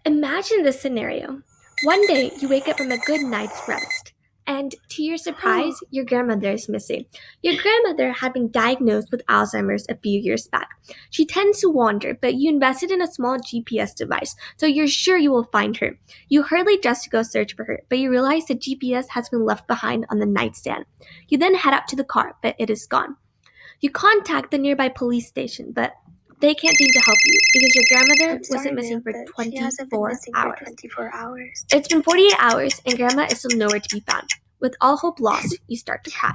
Imagine this scenario. One day, you wake up from a good night's rest, and to your surprise, your grandmother is missing. Your grandmother had been diagnosed with Alzheimer's a few years back. She tends to wander, but you invested in a small GPS device, so you're sure you will find her. You hurriedly dress to go search for her, but you realize the GPS has been left behind on the nightstand. You then head up to the car, but it is gone. You contact the nearby police station, but they can't seem to help you because your grandmother wasn't missing for She hasn't been 24 missing hours. for 24 hours. It's been 48 hours and grandma is still nowhere to be found. With all hope lost, you start to cry.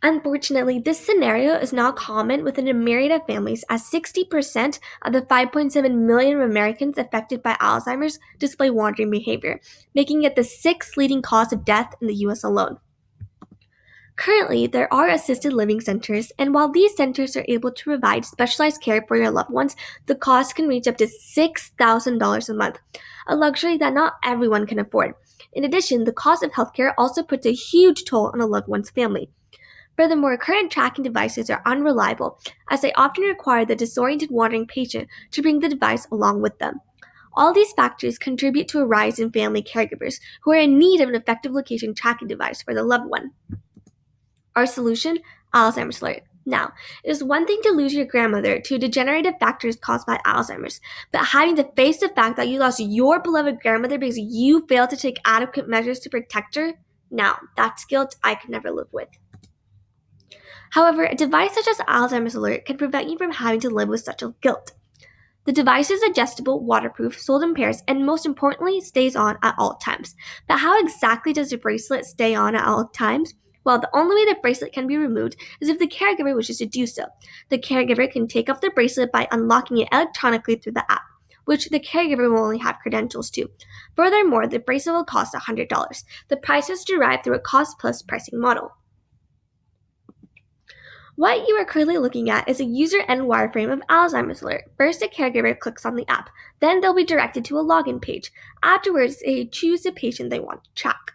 Unfortunately, this scenario is now common within a myriad of families as 60% of the 5.7 million Americans affected by Alzheimer's display wandering behavior, making it the sixth leading cause of death in the US alone. Currently, there are assisted living centers, and while these centers are able to provide specialized care for your loved ones, the cost can reach up to $6,000 a month, a luxury that not everyone can afford. In addition, the cost of healthcare also puts a huge toll on a loved one's family. Furthermore, current tracking devices are unreliable, as they often require the disoriented wandering patient to bring the device along with them. All these factors contribute to a rise in family caregivers who are in need of an effective location tracking device for their loved one. Our solution? Alzheimer's alert. Now, it is one thing to lose your grandmother to degenerative factors caused by Alzheimer's, but having to face the fact that you lost your beloved grandmother because you failed to take adequate measures to protect her? Now, that's guilt I could never live with. However, a device such as Alzheimer's alert can prevent you from having to live with such a guilt. The device is adjustable, waterproof, sold in pairs, and most importantly, stays on at all times. But how exactly does the bracelet stay on at all times? Well, the only way the bracelet can be removed is if the caregiver wishes to do so. The caregiver can take off the bracelet by unlocking it electronically through the app, which the caregiver will only have credentials to. Furthermore, the bracelet will cost $100. The price is derived through a cost-plus pricing model. What you are currently looking at is a user end wireframe of Alzheimer's alert. First, the caregiver clicks on the app. Then they'll be directed to a login page. Afterwards, they choose the patient they want to track.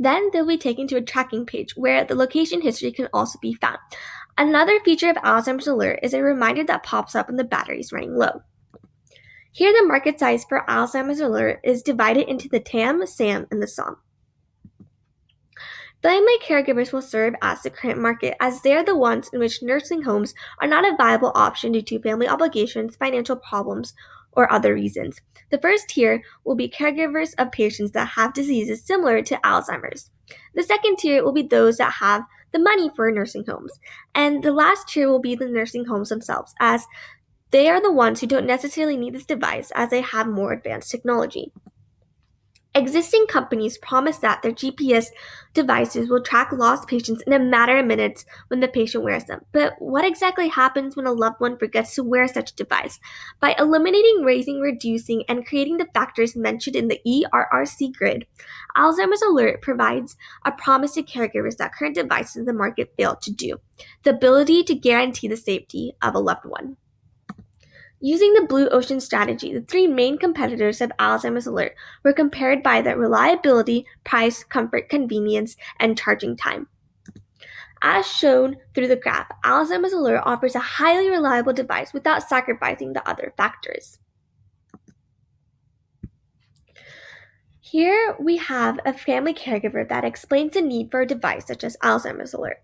Then they'll be taken to a tracking page where the location history can also be found. Another feature of Alzheimer's alert is a reminder that pops up when the battery is running low. Here, the market size for Alzheimer's alert is divided into the TAM, SAM, and the SOM. Family caregivers will serve as the current market, as they are the ones in which nursing homes are not a viable option due to family obligations, financial problems, or other reasons. The first tier will be caregivers of patients that have diseases similar to Alzheimer's. The second tier will be those that have the money for nursing homes. And the last tier will be the nursing homes themselves, as they are the ones who don't necessarily need this device as they have more advanced technology. Existing companies promise that their GPS devices will track lost patients in a matter of minutes when the patient wears them. But what exactly happens when a loved one forgets to wear such a device? By eliminating, raising, reducing, and creating the factors mentioned in the ERRC grid, Alzheimer's Alert provides a promise to caregivers that current devices in the market fail to do: the ability to guarantee the safety of a loved one. Using the Blue Ocean strategy, the three main competitors of Alzheimer's Alert were compared by their reliability, price, comfort, convenience, and charging time. As shown through the graph, Alzheimer's Alert offers a highly reliable device without sacrificing the other factors. Here we have a family caregiver that explains the need for a device such as Alzheimer's Alert.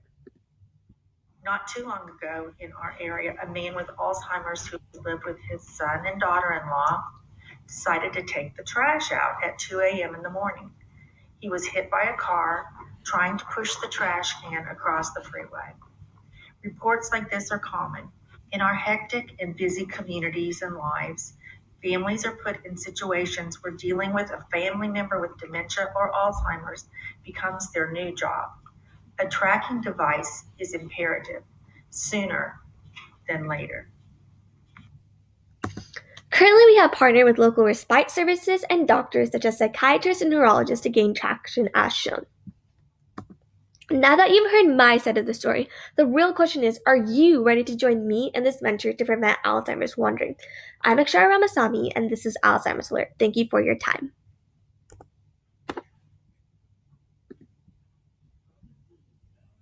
Not too long ago in our area, a man with Alzheimer's who lived with his son and daughter-in-law decided to take the trash out at 2 a.m. in the morning. He was hit by a car trying to push the trash can across the freeway. Reports like this are common. In our hectic and busy communities and lives, families are put in situations where dealing with a family member with dementia or Alzheimer's becomes their new job. A tracking device is imperative, sooner than later. Currently, we have partnered with local respite services and doctors such as psychiatrists and neurologists to gain traction as shown. Now that you've heard my side of the story, the real question is, are you ready to join me in this venture to prevent Alzheimer's wandering? I'm Akshara Ramasamy, and this is Alzheimer's Alert. Thank you for your time.